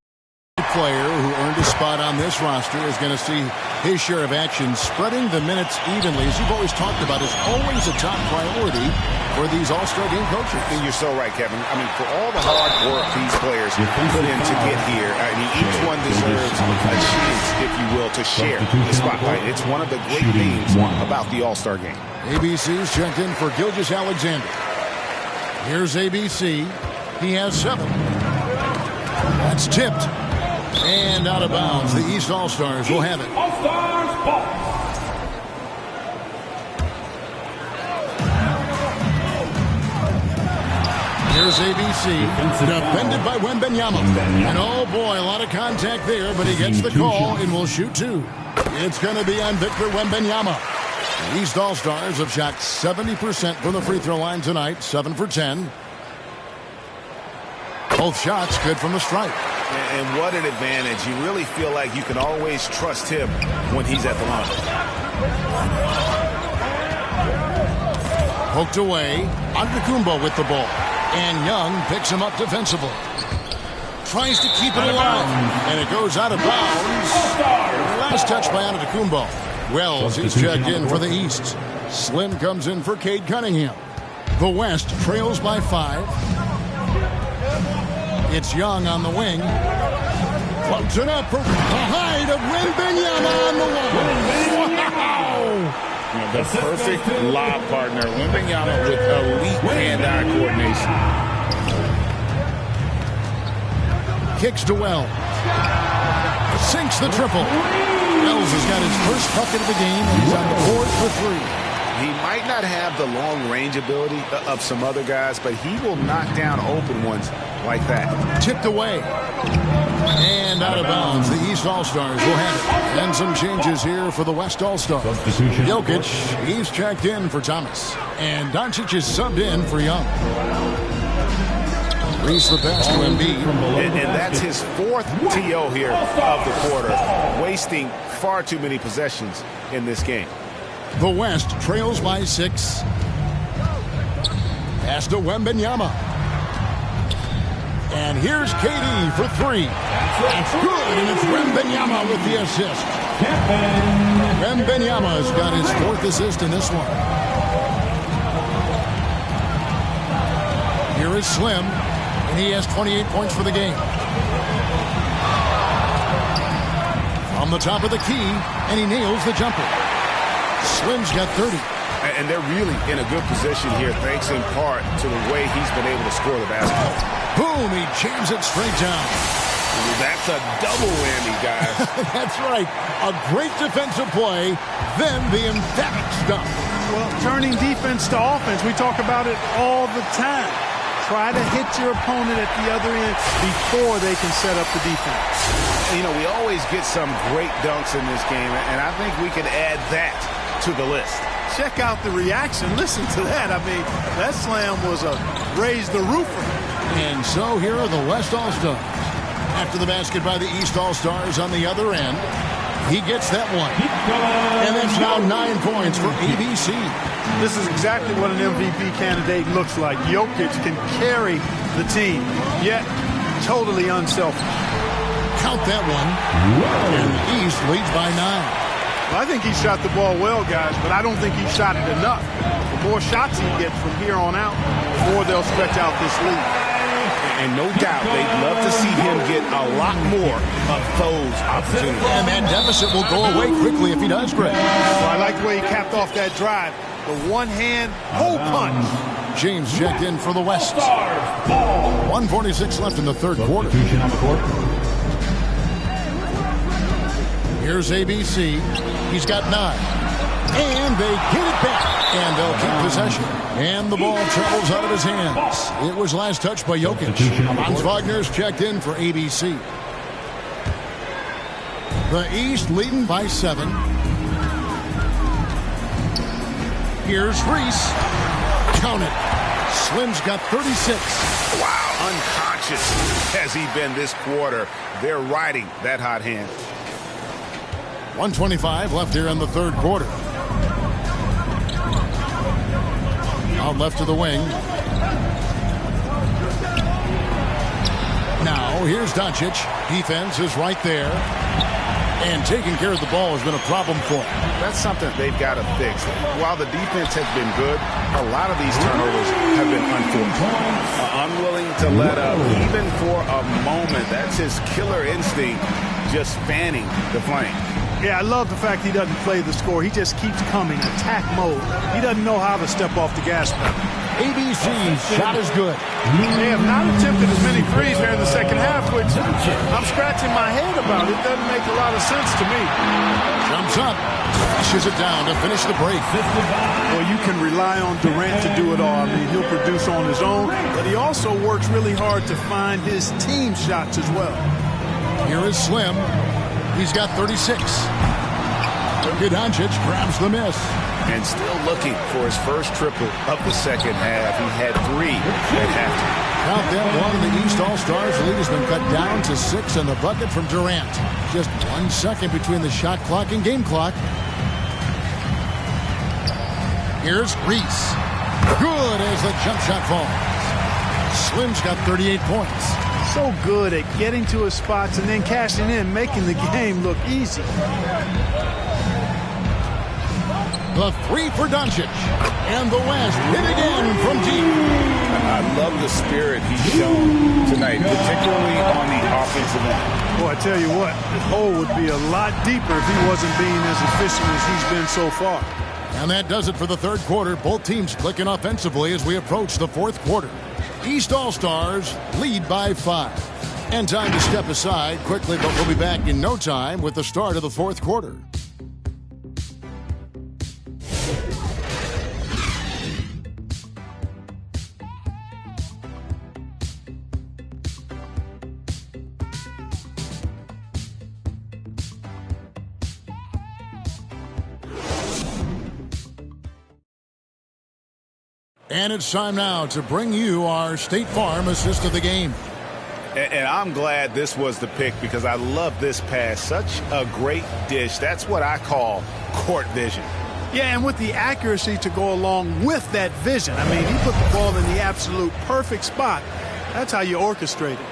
the player who earned a spot on this roster is going to see his share of action. Spreading the minutes evenly, as you've always talked about, is always a top priority for these All-Star game coaches. And you're so right, Kevin. I mean, for all the hard work these players put in to get here, I mean, each one deserves a chance, if you will, to share the spotlight. It's one of the great things about the All-Star game. ABC's checked in for Gilgeous-Alexander. Here's ABC. He has 7. That's tipped. And out of bounds. The East All-Stars will have it. All-Stars ball. Here's ABC, defended by Wembanyama. And oh boy, a lot of contact there, but he gets the call and will shoot 2. It's going to be on Victor Wembanyama. The East All-Stars have shot 70% from the free throw line tonight, 7 for 10. Both shots good from the stripe. And what an advantage. You really feel like you can always trust him when he's at the line. Poked away. Antetokounmpo with the ball. And Young picks him up defensively. Tries to keep it alive. And it goes out of bounds. Last touch by Antetokounmpo. Wells, he's checked in for the East. Slim comes in for Cade Cunningham. The West trails by 5. It's Young on the wing. Floats it up for the height of Wembanyama on the wall. Wow! The perfect lob partner. Wembanyama with elite hand-eye coordination. Kicks to Wells. Sinks the triple. Wells has got his first bucket of the game, and he's on the board for 3. He might not have the long-range ability of some other guys, but he will knock down open ones like that. Tipped away. And out of bounds. The East All-Stars will have it. And some changes here for the West All-Stars. Jokic, he's checked in for Thomas. And Doncic is subbed in for Young. Reese the pass to Embiid. And that's his 4th TO here of the quarter, wasting far too many possessions in this game. The West trails by 6. Pass to Wembanyama. And here's KD for 3. That's good, and it's Wembanyama with the assist. Wembanyama's got his 4th assist in this one. Here is Slim. And he has 28 points for the game. From the top of the key, and he nails the jumper. Slim's got 30. And they're really in a good position here, thanks in part to the way he's been able to score the basketball. Boom, he jams it straight down. That's a double whammy, guys. That's right. A great defensive play, then the emphatic stuff. Well, turning defense to offense, we talk about it all the time. Try to hit your opponent at the other end before they can set up the defense. You know, we always get some great dunks in this game, and I think we can add that to the list. Check out the reaction. Listen to that. I mean, that slam was a raise the roofer. And so here are the West All-Stars. After the basket by the East All-Stars on the other end, he gets that one. And that's now 9 points for ABC. This is exactly what an MVP candidate looks like. Jokic can carry the team, yet totally unselfish. Count that one. And the East leads by 9. Well, I think he shot the ball well, guys, but I don't think he shot it enough. The more shots he gets from here on out, the more they'll stretch out this lead. And no doubt they'd love to see him get a lot more of those opportunities. And that deficit will go away quickly if he does, Greg. Well, I like the way he capped off that drive. The one-hand hole punch. James checked in for the West. 1:46 left in the third quarter. Here's ABC. He's got 9. And they get it back. And they'll keep possession. And the ball travels out of his hands. It was last touched by Jokic. Hans Wagner's checked in for ABC. The East leading by 7. Here's Reese. Count it. Slim's got 36. Wow, unconscious has he been this quarter. They're riding that hot hand. 1:25 left here in the third quarter. Out left to the wing. Now, here's Doncic. Defense is right there. And taking care of the ball has been a problem for him. That's something they've got to fix. While the defense has been good, a lot of these turnovers have been unfortunate. Unwilling to let up, even for a moment. That's his killer instinct, just fanning the flame. Yeah, I love the fact he doesn't play the score. He just keeps coming, attack mode. He doesn't know how to step off the gas pedal. ABC's shot is good. They have not attempted as many threes here in the second half, which I'm scratching my head about. It doesn't make a lot of sense to me. Jumps up, flashes it down to finish the break. Well, you can rely on Durant to do it all. I mean, he'll produce on his own, but he also works really hard to find his team shots as well. Here is Slim. He's got 36. Doncic grabs the miss. And still looking for his first triple of the second half. He had 3 at halftime. Count that one. The East All-Stars lead has been cut down to 6 in the bucket from Durant. Just 1 second between the shot clock and game clock. Here's Reese. Good as the jump shot falls. Slim's got 38 points. So good at getting to his spots and then cashing in, making the game look easy. The three for Doncic. And the West hit again from deep. I love the spirit he's shown tonight, particularly on the offensive end. Boy, I tell you what, the hole would be a lot deeper if he wasn't being as efficient as he's been so far. And that does it for the third quarter. Both teams clicking offensively as we approach the fourth quarter. East All-Stars lead by 5. And time to step aside quickly, but we'll be back in no time with the start of the fourth quarter. And it's time now to bring you our State Farm assist of the game. And I'm glad this was the pick because I love this pass. Such a great dish. That's what I call court vision. Yeah, and with the accuracy to go along with that vision. I mean, he put the ball in the absolute perfect spot. That's how you orchestrate it.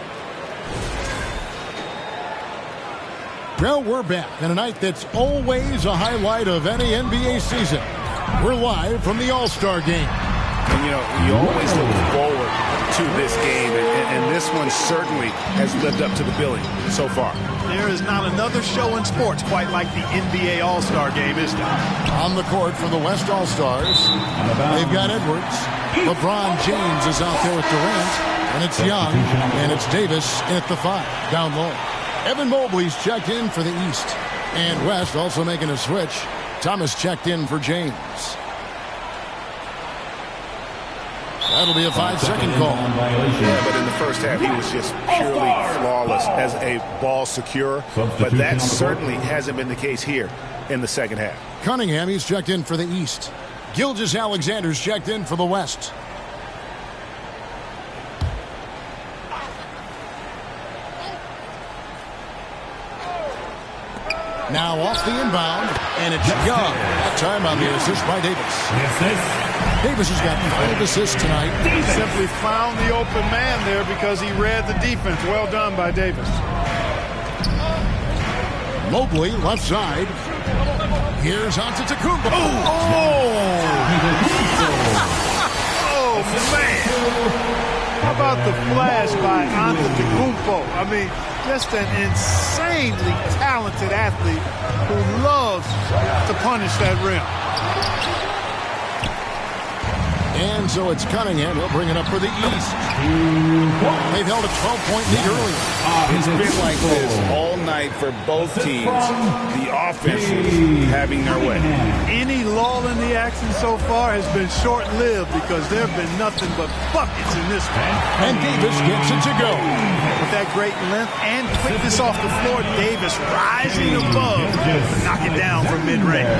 Well, we're back in a night that's always a highlight of any NBA season. We're live from the All-Star Game. And, you know, you always look forward to this game, and this one certainly has lived up to the billing so far. There is not another show in sports quite like the NBA All-Star Game, is there? On the court for the West All-Stars, they've got Edwards. LeBron James is out there with Durant, and it's Young, and it's Davis at the 5, down low. Evan Mobley's checked in for the East, and West also making a switch. Thomas checked in for James. That'll be a 5-second call. Yeah, but in the first half, he was just purely flawless as a ball secure. But that certainly hasn't been the case here in the second half. Cunningham, he's checked in for the East. Gilgeous-Alexander's checked in for the West. Now off the inbound, and it's Young. That time on the assist by Davis. Davis has got 5 assists tonight. He simply found the open man there because he read the defense. Well done by Davis. Mobley, left side. Here's Antetokounmpo. Oh, man. How about the flash by Antetokounmpo? I mean, just an insanely talented athlete who loves to punish that rim. And so it's Cunningham. He'll bring it up for the East. They've held a 12-point lead earlier. It's been like this all night for both teams. The offense is having their way. Any lull in the action so far has been short-lived because there have been nothing but buckets in this one. And Davis gets it to go. With that great length and quickness off the floor, Davis rising above to knock it down from mid-range.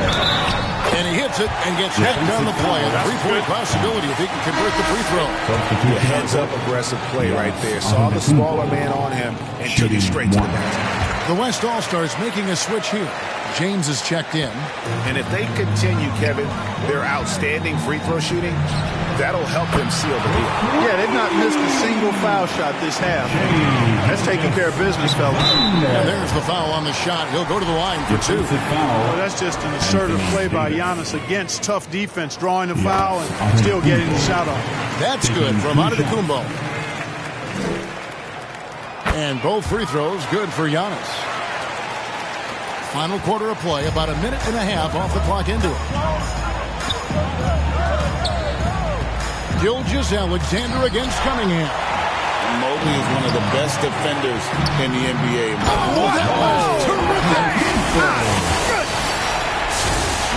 And he hits it and gets hit down the play. A 3-point possibility if he can convert the free throw. A heads-up aggressive play right there. Saw the smaller man on him and took it straight to the basket. The West All-Stars making a switch here. James is checked in. And if they continue, Kevin, their outstanding free throw shooting, that'll help them seal the deal. Yeah, they've not missed a single foul shot this half. That's taking care of business, fellas. And there's the foul on the shot. He'll go to the line for 2. Well, that's just an assertive play by Giannis against tough defense, drawing the foul and still getting the shot off. That's good from Antetokounmpo. And both free throws good for Giannis. Final quarter of play, about a minute and a half off the clock into it. Gilgeous-Alexander against Cunningham. Mobley is one of the best defenders in the NBA.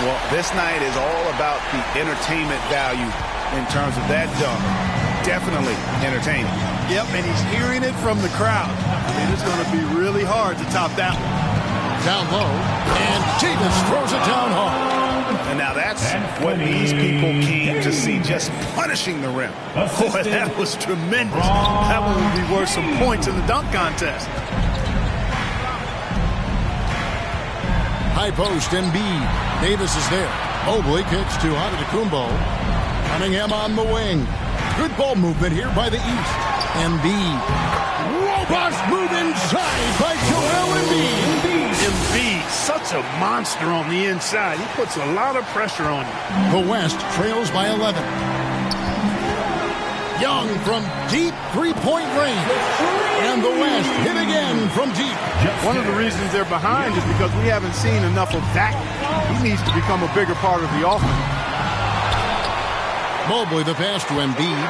Well, this night is all about the entertainment value in terms of that dunk. Definitely entertaining. Yep, and he's hearing it from the crowd. I mean, it's going to be really hard to top that one. Down low, and Davis throws it down hard. And now that's what these people came to see, just punishing the rim. Boy, that was tremendous. That one would be worth some points in the dunk contest. High post, Embiid. Davis is there. Mobley kicks to Antetokounmpo. Cunningham on the wing. Good ball movement here by the East. Embiid. Robust move inside by Joel Embiid. Embiid, such a monster on the inside. He puts a lot of pressure on you. The West trails by 11. Young from deep three-point range. And the West hit again from deep. One of the reasons they're behind is because we haven't seen enough of that. He needs to become a bigger part of the offense. Mobley the pass to Embiid.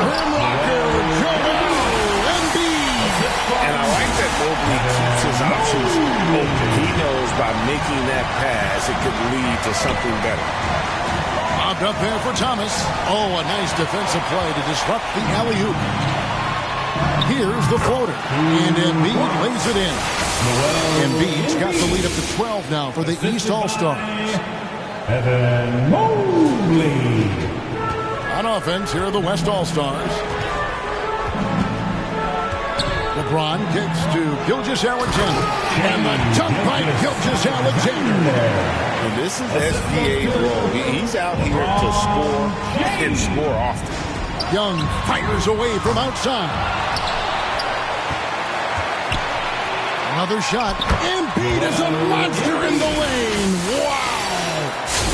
Rim rocker, Joel Embiid. And I like that Mobley keeps his options open. He knows by making that pass, it could lead to something better. Lobbed up there for Thomas. Oh, a nice defensive play to disrupt the alley-oop. Here's the floater. And Embiid lays it in. Embiid's got the lead up to 12 now for the East All-Stars. Evan Mobley. On offense, here are the West All-Stars. LeBron kicks to Gilgeous-Alexander. And the dunk by Gilgeous-Alexander. And this is SGA's role. He's out here to score and score often. Young fires away from outside. Another shot. Embiid is a monster in the lane. Wow.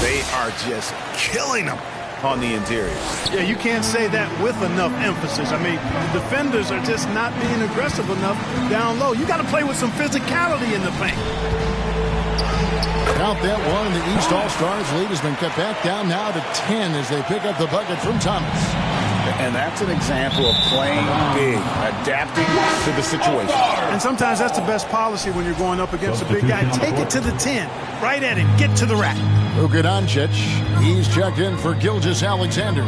They are just killing him on the interior. Yeah, you can't say that with enough emphasis. I mean, the defenders are just not being aggressive enough down low. You got to play with some physicality in the paint. Count that one. The East All-Stars lead has been cut back down now to 10 as they pick up the bucket from Thomas. And that's an example of playing big, adapting to the situation. And sometimes that's the best policy when you're going up against a big guy. Take it to the 10. Right at it. Get to the rack. Luka Doncic. He's checked in for Gilgeous-Alexander.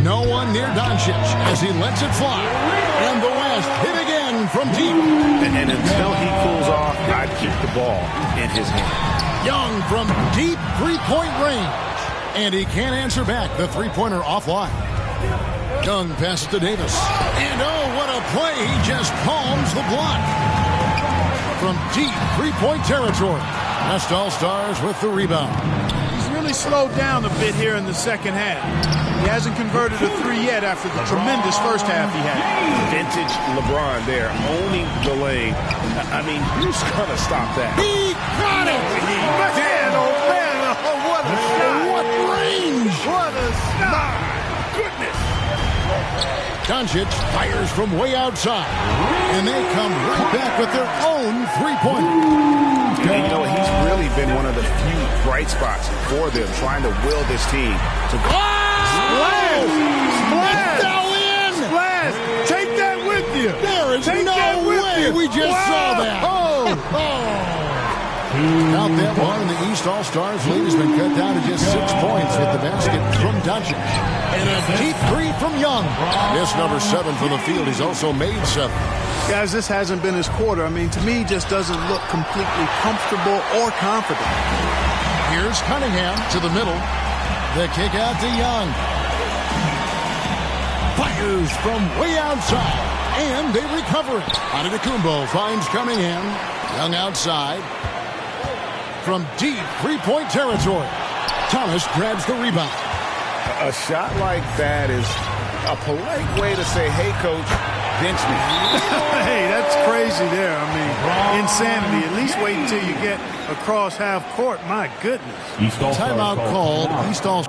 No one near Doncic as he lets it fly. And the West hit again from deep. And until he cools off, I'd keep the ball in his hand. Young from deep three-point range. And he can't answer back. The three-pointer offline. Young passes to Davis. And oh, what a play. He just palms the block. From deep three-point territory. West All-Stars with the rebound. He's really slowed down a bit here in the second half. He hasn't converted a three yet after the tremendous first half he had. Vintage LeBron there, owning the lane. I mean, who's going to stop that? He got it! Man, oh man, oh, what a shot! What range! What a shot! My goodness! Doncic fires from way outside. And they come right back with their own three-pointer. And you know, he's really been one of the few bright spots for them, trying to will this team to go. Splash! Splash! Fell in! Splash! Take that with you! There is no way we just saw that! Oh! Count that one, and the East All-Stars lead has been cut down to just 6 points with the basket from Doncic. And a deep three from Young. Miss number 7 from the field. He's also made 7. Guys, this hasn't been his quarter. I mean, to me, he just doesn't look completely comfortable or confident. Here's Cunningham to the middle. The kick out to Young. Fires from way outside. And they recover it. Antetokounmpo finds Cunningham. Young outside. From deep three-point territory. Thomas grabs the rebound. A shot like that is a polite way to say, hey, coach, bench me. Hey, that's crazy there. I mean, insanity. At least wait until you get across half court. My goodness. Timeout called. East All.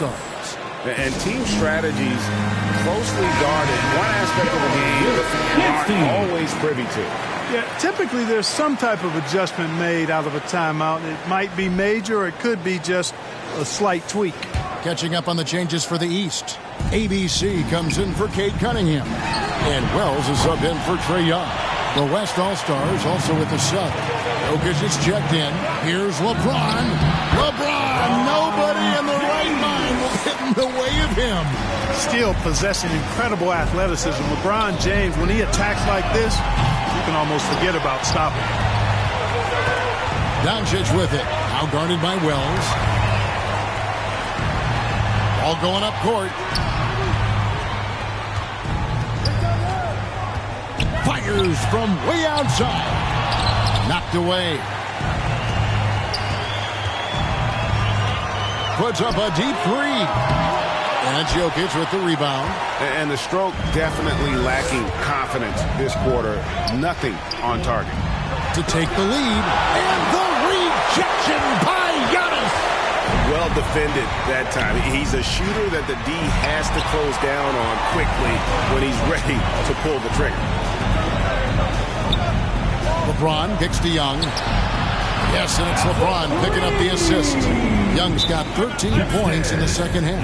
All-Stars. And team strategies closely guarded. One aspect of the game the fans aren't always privy to. Yeah, typically there's some type of adjustment made out of a timeout. It might be major or it could be just a slight tweak. Catching up on the changes for the East. ABC comes in for Cade Cunningham. And Wells is subbed in for Trae Young. The West All-Stars also with the sub. Jokic is checked in. Here's LeBron. Nobody in the right mind will get in the way of him. Still possessing incredible athleticism. LeBron James, when he attacks like this, you can almost forget about stopping. Doncic with it. Now guarded by Wells. All going up court. Fires from way outside. Knocked away. Puts up a deep three. And Jokic with the rebound. And the stroke definitely lacking confidence this quarter. Nothing on target. To take the lead. And the rejection by Giannis. Well defended that time. He's a shooter that the D has to close down on quickly when he's ready to pull the trigger. LeBron kicks to Young. Yes, and it's LeBron picking up the assist. Young's got 13 points in the second half.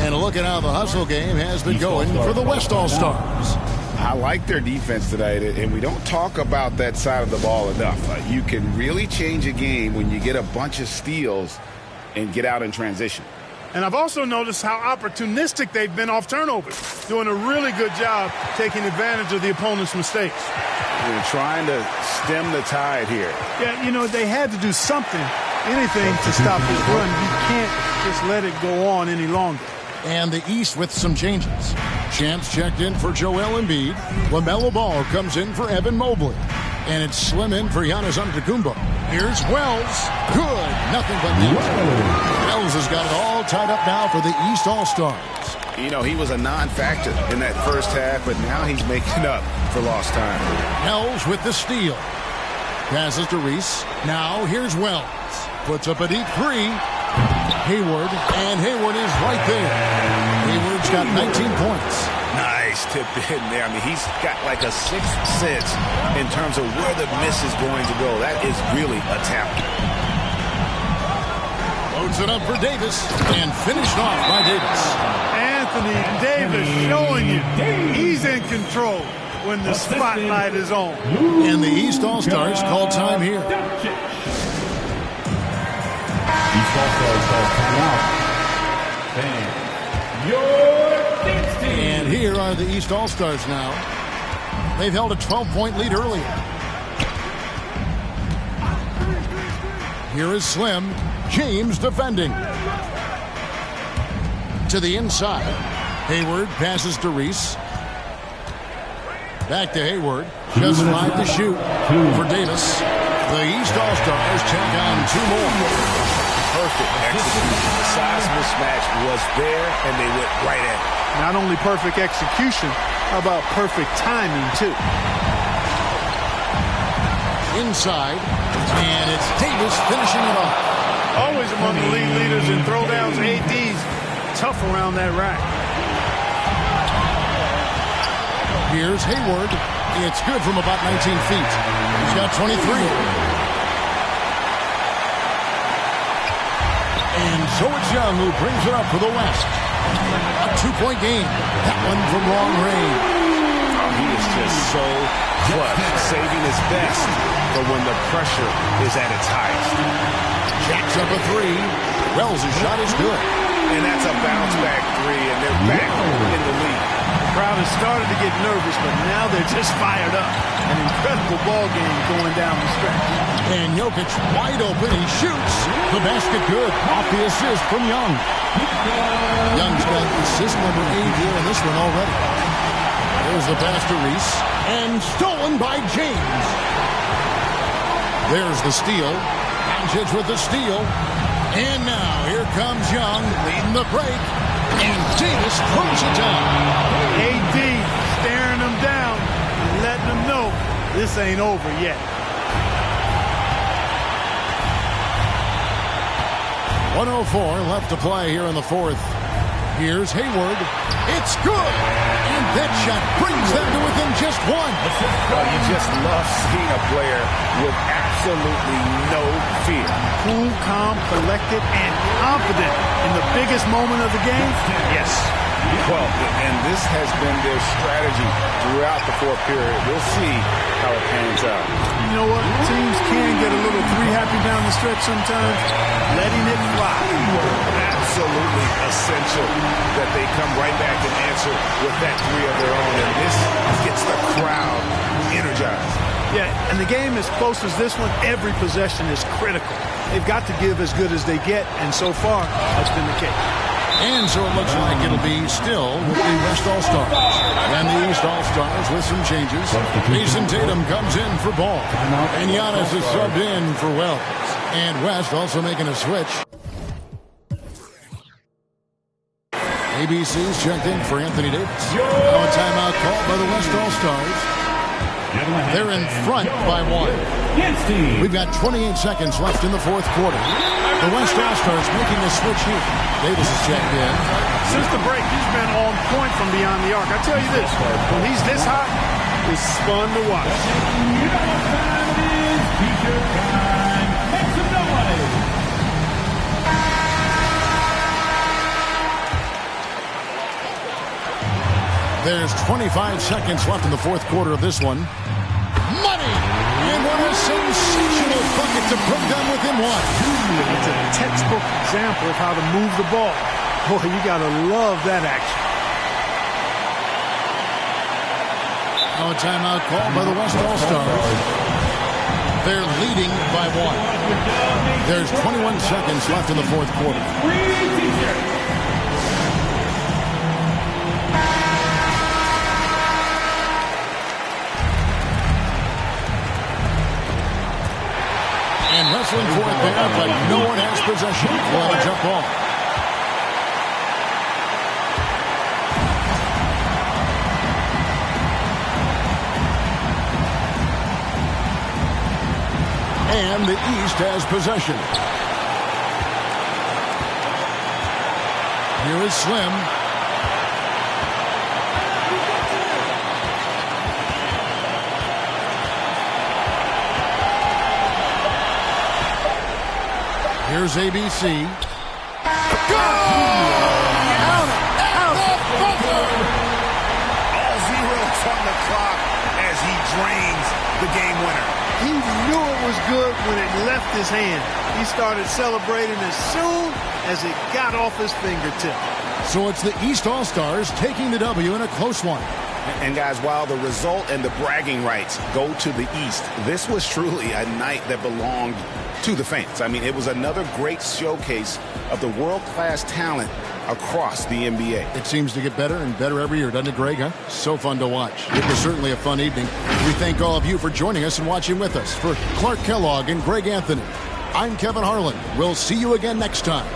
And a look at how the hustle game has been going for the West All-Stars. I like their defense tonight, and we don't talk about that side of the ball enough. You can really change a game when you get a bunch of steals and get out in transition. And I've also noticed how opportunistic they've been off turnovers, doing a really good job taking advantage of the opponent's mistakes. They're trying to stem the tide here. Yeah, you know, they had to do something, anything to stop this run. You can't just let it go on any longer. And the East with some changes. Champs checked in for Joel Embiid. LaMelo Ball comes in for Evan Mobley. And it's Slim in for Giannis Antetokounmpo. Here's Wells. Good. Nothing but net. Wells has got it all tied up now for the East All-Stars. You know, he was a non-factor in that first half, but now he's making up for lost time. Wells with the steal. Passes to Reese. Now here's Wells. Puts up a deep three. Hayward, and Hayward is right there. Hayward's got 19 points. Nice tip in there. I mean, he's got like a sixth sense in terms of where the miss is going to go. That is really a talent. Loads it up for Davis, and finished off by Davis. Anthony Davis showing you he's in control when the spotlight is on. And the East All-Stars call time here. And here are the East All-Stars now. They've held a 12-point lead earlier. Here is Slim. James defending. To the inside. Hayward passes to Reese. Back to Hayward. Just 5 to shoot for Davis. The East All-Stars check on 2 more. Perfect execution. The size mismatch was there, and they went right at it. Not only perfect execution, how about perfect timing, too? Inside, and it's Davis finishing it off. Always among the league leaders in throwdowns. AD's tough around that rack. Here's Hayward. It's good from about 19 feet. He's got 23. And so it's Young who brings it up for the West. A 2-point game. That one from long range. Oh, he is just so clutch, saving his best for when the pressure is at its highest. Jacks up a 3. Wells' shot is good. And that's a bounce-back 3, and they're back in the lead. The crowd has started to get nervous, but now they're just fired up. An incredible ball game going down the stretch. And Jokic wide open. He shoots. The basket good. Off the assist from Young. Young's got assist number 8 here in this one already. There's the pass to Reese. And stolen by James. There's the steal. Doncic with the steal. And now here comes Young leading the break. And Davis throws it down. AD staring him down and letting him know this ain't over yet. 1:04 left to play here in the fourth. Here's Hayward. It's good. And that shot brings them to within just one. You just love seeing a player with absolutely no fear. Cool, calm, collected, and confident in the biggest moment of the game. Yes. Well, and this has been their strategy throughout the fourth period. We'll see how it pans out. You know what? Teams can get a little three-happy down the stretch sometimes. Letting it fly. Absolutely essential that they come right back and answer with that three of their own. And this gets the crowd energized. Yeah, and the game as close as this one, every possession is critical. They've got to give as good as they get, and so far, that's been the case. And so it looks like it'll be still with the West All-Stars. And the East All-Stars with some changes. Jason Tatum comes in for Ball. And Giannis is subbed in for Wells. And West also making a switch. ABC's checked in for Anthony Davis. Now a timeout called by the West All-Stars. They're in front by 1. We've got 28 seconds left in the fourth quarter. The West All-Stars making a switch here. Davis is checked in. Since the break, he's been on point from beyond the arc. I tell you this, when he's this hot, it's fun to watch. There's 25 seconds left in the fourth quarter of this one. Money! And what a sensational bucket to put them within 1. It's a textbook example of how to move the ball. Boy, you got to love that action. Now a timeout called by the West All-Stars. They're leading by 1. There's 21 seconds left in the fourth quarter. And wrestling for it there, but no one has possession. We'll have a jump ball. And the East has possession. Here is Slim. Here's ABC. Go! Out! All zeros on the clock as he drains the game winner. He knew it was good when it left his hand. He started celebrating as soon as it got off his fingertip. So it's the East All-Stars taking the W in a close one. And guys, while the result and the bragging rights go to the East, this was truly a night that belonged to the fans. I mean, it was another great showcase of the world-class talent across the NBA. It seems to get better and better every year, doesn't it, Greg? Huh? So fun to watch. It was certainly a fun evening. We thank all of you for joining us and watching with us. For Clark Kellogg and Greg Anthony, I'm Kevin Harlan. We'll see you again next time.